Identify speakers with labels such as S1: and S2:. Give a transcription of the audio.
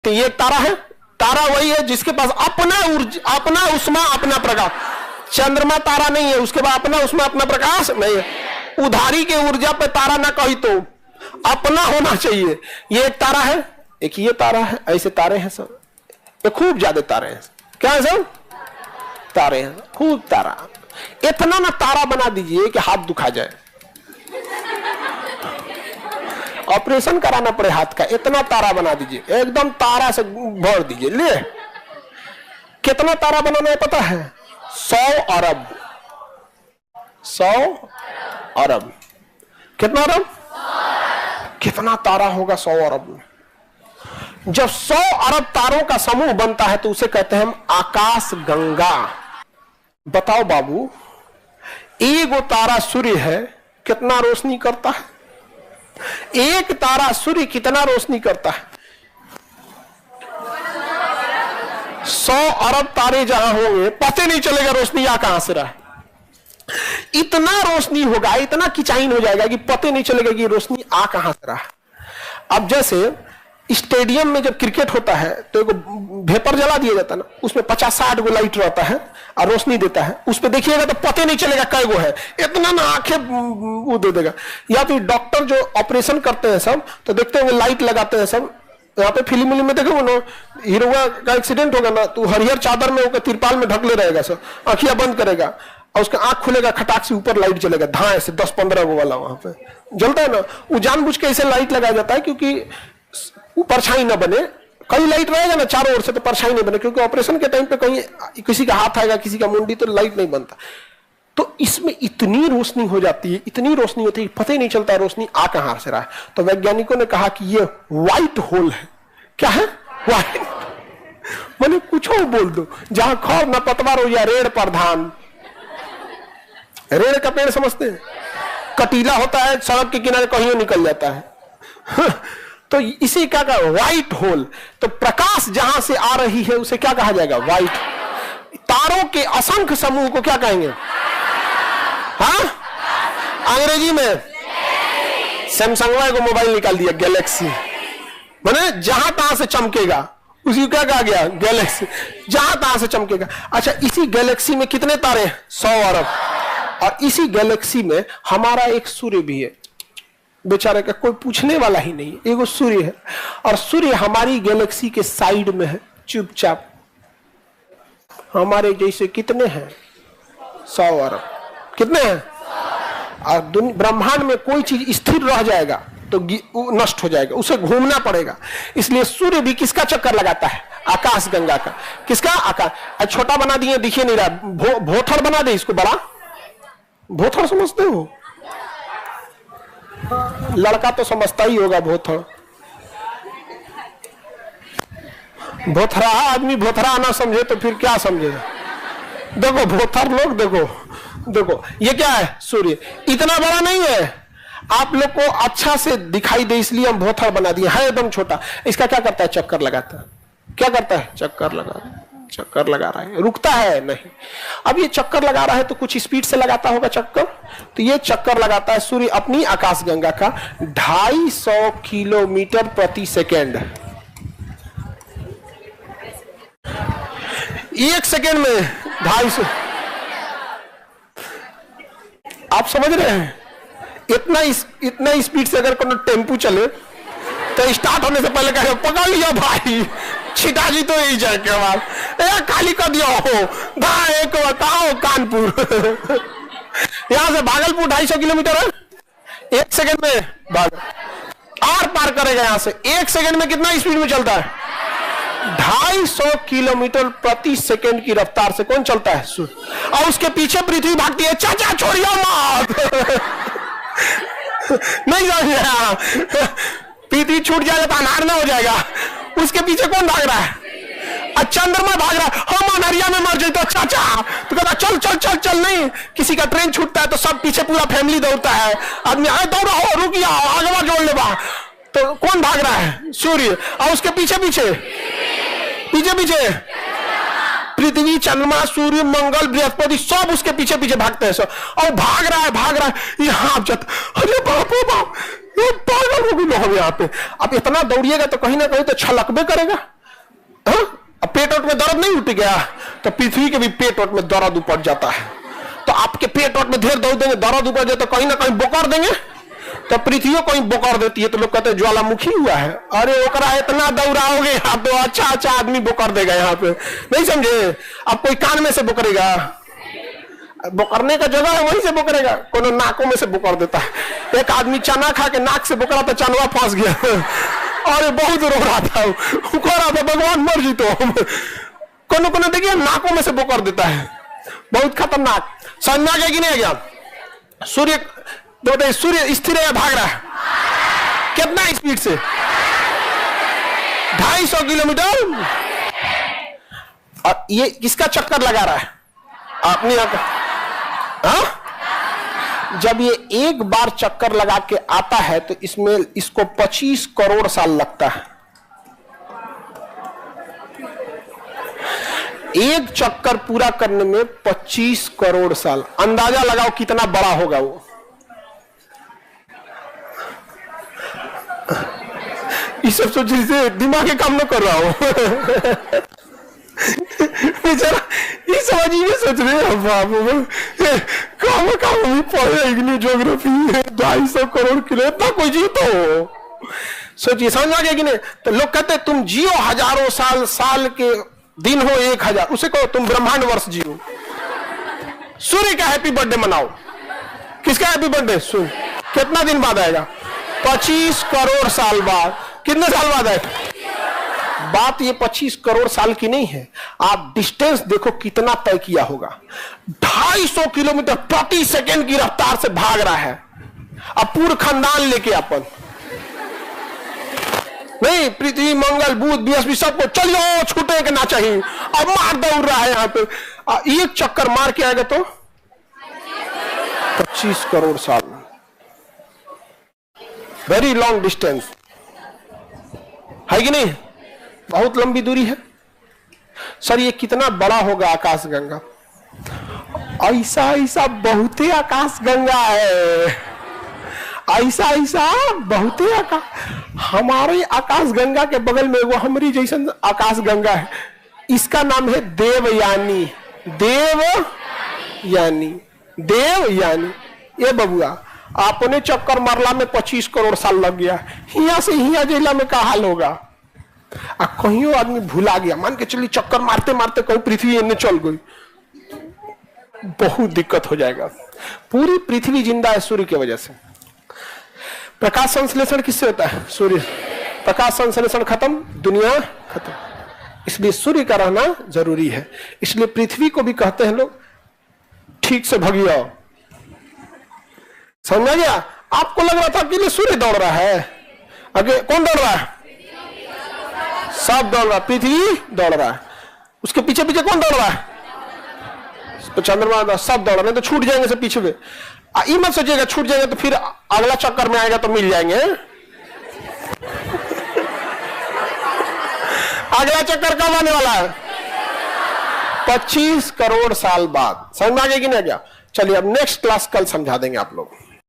S1: तो ये एक तारा है। तारा वही है जिसके पास अपना ऊर्जा, अपना उष्मा, अपना प्रकाश। चंद्रमा तारा नहीं है, उसके बाद अपना उष्मा, अपना प्रकाश नहीं है। उधारी के ऊर्जा पे तारा ना कही तो अपना होना चाहिए। ये एक तारा है, एक ये तारा है, ऐसे तारे हैं सब, ये खूब ज्यादा तारे हैं। क्या है सब? तारे हैं, खूब तारा। इतना ना तारा बना दीजिए कि हाथ दुखा जाए, ऑपरेशन कराना पड़े हाथ का। इतना तारा बना दीजिए, एकदम तारा से भर दीजिए। ले कितना तारा बनाना है पता है? 100 अरब। 100 अरब। कितना अरब? कितना तारा होगा 100 अरब में? जब 100 अरब तारों का समूह बनता है तो उसे कहते हैं हम आकाश गंगा। बताओ बाबू, एक तारा सूर्य है, कितना रोशनी करता है? एक तारा सूर्य कितना रोशनी करता है? 100 अरब तारे जहां होंगे पता नहीं चलेगा रोशनी आ कहां से रहा। इतना रोशनी होगा, इतना किचाइन हो जाएगा कि पता नहीं चलेगा कि रोशनी आ कहां से रहा। अब जैसे स्टेडियम में जब क्रिकेट होता है तो एक भेपर जला दिया जाता है ना, उसमें 50-60 गो लाइट रहता है और रोशनी देता है। उस पर देखिएगा तो पता नहीं चलेगा कै गो है, इतना ना आंखें वो दे देगा। या फिर डॉक्टर जो ऑपरेशन करते हैं सब, तो देखते हैं लाइट लगाते हैं सब। यहाँ पे फिल्म में देखो ना, हीरो का एक्सीडेंट होगा ना तो हरिहर चादर में होकर तिरपाल में ढकले रहेगा सब, आंखियां बंद करेगा और उसका आंख खुलेगा, खटाक से ऊपर लाइट जलेगा, धाए से 10-15 गो वाला वहां पे जलता है ना। वो जानबूझ के ऐसे लाइट लगाया जाता है क्योंकि वो परछाई ना बने। कई लाइट रहेगा ना चारों ओर से तो परछाई नहीं बने, क्योंकि ऑपरेशन के टाइम पे कहीं किसी का हाथ आएगा, किसी का मुंडी, तो लाइट नहीं बनता। तो इसमें इतनी रोशनी हो जाती है, इतनी रोशनी होती है, पता ही नहीं चलता रोशनी आ कहां से रहा है। तो वैज्ञानिकों ने कहा कि ये व्हाइट होल है। क्या है? व्हाइट। मैंने कुछ और बोल दो, जहां खौर न पतवार हो या रेड़ प्रधान। रेड़ का पेड़ समझते हैं? कटीला होता है, सड़क के किनारे कहीं निकल जाता है। तो इसी क्या कहा? White hole. तो प्रकाश जहां से आ रही है उसे क्या कहा जाएगा? व्हाइट। तारों के असंख्य समूह को क्या कहेंगे? हाँ, अंग्रेजी में सैमसंग को मोबाइल निकाल दिया गैलेक्सी, माने जहां तहां से चमकेगा, उसी क्या कहा गया? गैलेक्सी। जहां तहां से चमकेगा। अच्छा, इसी गैलेक्सी में कितने तारे हैं? 100 अरब। और इसी गैलेक्सी में हमारा एक सूर्य भी है, बेचारे का कोई पूछने वाला ही नहीं, एगो सूर्य है। और सूर्य हमारी गैलेक्सी के साइड में है, चुपचाप। हमारे जैसे कितने हैं? 100 अरब। कितने हैं? और ब्रह्मांड में कोई चीज स्थिर रह जाएगा तो नष्ट हो जाएगा, उसे घूमना पड़ेगा। इसलिए सूर्य भी किसका चक्कर लगाता है? आकाश गंगा का। किसका? आकाश। छोटा बना दिए, दिखे नहीं रहा, भोथड़ बना दे इसको बड़ा। भोथड़ समझते हो? लड़का तो समझता ही होगा भोथड़। भोथरा आदमी भोथरा ना समझे तो फिर क्या समझेगा? देखो भोथर लोग, देखो ये क्या है? सूर्य। इतना बड़ा नहीं है, आप लोग को अच्छा से दिखाई दे इसलिए हम भोथर बना दिए, है एकदम छोटा। इसका क्या करता है? चक्कर लगाता है। क्या करता है? चक्कर लगा रहा है। रुकता है नहीं। अब ये चक्कर लगा रहा है तो कुछ स्पीड से लगाता होगा चक्कर, तो ये चक्कर लगाता है सूर्य अपनी आकाश गंगा का 250 किलोमीटर प्रति सेकेंड। 1 सेकेंड में 250। आप समझ रहे हैं? इतना स्पीड से अगर कोई टेम्पू चले तो स्टार्ट होने से पहले कहे पकड़ लिया भाई, छिटा जी तो यही जाए के बाद खाली कर दिया हो। एक बताओ कानपुर यहां से भागलपुर 250 किलोमीटर है, 1 सेकेंड में भाग आर पार करेगा। यहां से 1 सेकेंड में कितना स्पीड में चलता है? 250 किलोमीटर प्रति सेकेंड की रफ्तार से कौन चलता है? सूर्य। और उसके पीछे पृथ्वी भागती है, चाचा छोड़िए मत। नहीं समझ, पृथ्वी छूट जाएगा तो अनार ना हो जाएगा। उसके पीछे कौन भाग रहा है? चंद्रमा भाग रहा है। हम अनहरिया में मर जाए तो चाचा तो कहता चल चल चल चल। नहीं, किसी का ट्रेन छूटता है तो सब पीछे पूरा फैमिली दौड़ता है। आदमी आए दौड़ा हो, रुक गया, आगे जोड़ ले बा। तो कौन भाग रहा है? सूर्य। और उसके पीछे पीछे पृथ्वी, चंद्रमा, सूर्य, मंगल, बृहस्पति सब उसके पीछे पीछे भागते हैं सब। और भाग रहा है। यहाँ जत, अरे बाप रे बाप, ये पागल हो गए लोग यहाँ पे। अब इतना दौड़िएगा तो कहीं ना कहीं तो छलकबे करेगा। हाँ? अब पेट वोट में दर्द नहीं उठ गया तो पृथ्वी के भी पेट वोट में दर्द उपड़ जाता है। तो आपके पेट वोट में ढेर दौड़ देंगे, दर्द उपड़ जाए तो कहीं ना कहीं बोकर देंगे, तो पृथ्वी कहीं बोकर देती है तो लोग कहते हैं ज्वालामुखी हुआ है। अरे ओकरा इतना दौड़ाओगे आप तो अच्छा आदमी बोकर देगा यहाँ पे, नहीं समझे? अब कोई कान में से बोकरेगा, बोकरने का जगह है वहीं से बोकरेगा, कोनो नाकों में से बोकर देता है। एक आदमी चना खा के नाक से बोकरा तो चनवा फंस गया। अरे बहुत रो रहा था, भगवान मर्जी। तो कोनो देखिए नाकों में से बोकर देता है, बहुत खतरनाक। समझ में आ गया कि नहीं आ गया? सूर्य स्थिर है, भाग रहा है कितना स्पीड से? 250 किलोमीटर। और ये किसका चक्कर लगा रहा है? अपनी जब ये एक बार चक्कर लगा के आता है तो इसको 25 करोड़ साल लगता है। एक चक्कर पूरा करने में 25 करोड़ साल। अंदाजा लगाओ कितना बड़ा होगा वो। ये सब सोच से दिमाग काम न कर रहा हो। बेचारा ये समझ ही नहीं सोच रहे। काम पढ़े ज्योग्राफी 250 करोड़ किलो, इतना कोई जी तो सोचिए। समझ आ गया कि नहीं? तो लोग कहते हैं तुम जियो हजारों साल, साल के दिन हो 1000, उसे कहो तुम ब्रह्मांड वर्ष जियो। सूर्य का हैप्पी बर्थडे मनाओ। किसका हैप्पी बर्थडे? सूर्य। कितना दिन बाद आएगा? 25 करोड़ साल बाद। कितने साल बाद आएगा? बात ये 25 करोड़ साल की नहीं है, आप डिस्टेंस देखो कितना तय किया होगा। 250 किलोमीटर प्रति सेकंड की रफ्तार से भाग रहा है। अब पूर्ण खानदान लेके अपन नहीं, पृथ्वी, मंगल, बुध, बृहस्पति सबको चलिए छूटे के ना चाहिए। अब मार दौड़ रहा है यहाँ पे। एक चक्कर मार के आएगा तो 25 करोड़ साल। वेरी लॉन्ग डिस्टेंस है कि नहीं? बहुत लंबी दूरी है। सर ये कितना बड़ा होगा आकाशगंगा? ऐसा बहुत ही आकाशगंगा है, ऐसा बहुत ही हमारे आकाशगंगा के बगल में वो हमारी जैसन आकाशगंगा है, इसका नाम है देवयानी। देवयानी। ये बबुआ आपने चक्कर मारला में 25 करोड़ साल लग गया। हिया से हिया जिला में का हाल होगा? कहीं आदमी भूला गया, मान के चलिए चक्कर मारते मारते कहीं पृथ्वी इन्हें चल गई, बहुत दिक्कत हो जाएगा। पूरी पृथ्वी जिंदा है सूर्य की वजह से। प्रकाश संश्लेषण किससे होता है? सूर्य। प्रकाश संश्लेषण खत्म, दुनिया खत्म। इसलिए सूर्य का रहना जरूरी है। इसलिए पृथ्वी को भी कहते हैं लोग ठीक से भगियो। समझ गया? आपको लग रहा था कि सूर्य दौड़ रहा है, आगे कौन दौड़ रहा है? सब दौड़ रहा है, पृथ्वी दौड़ रहा है, उसके पीछे पीछे कौन दौड़ रहा है? तो चंद्रमा, सब दौड़ रहे हैं। तो छूट जाएंगे सब पीछे में। ये मत सोचिएगा छूट जाएंगे तो फिर अगला चक्कर में आएगा तो मिल जाएंगे। अगला चक्कर कब आने वाला है? 25 करोड़ साल बाद। समझ में आ गया कि नहीं? गया? चलिए अब नेक्स्ट क्लास कल समझा देंगे आप लोग।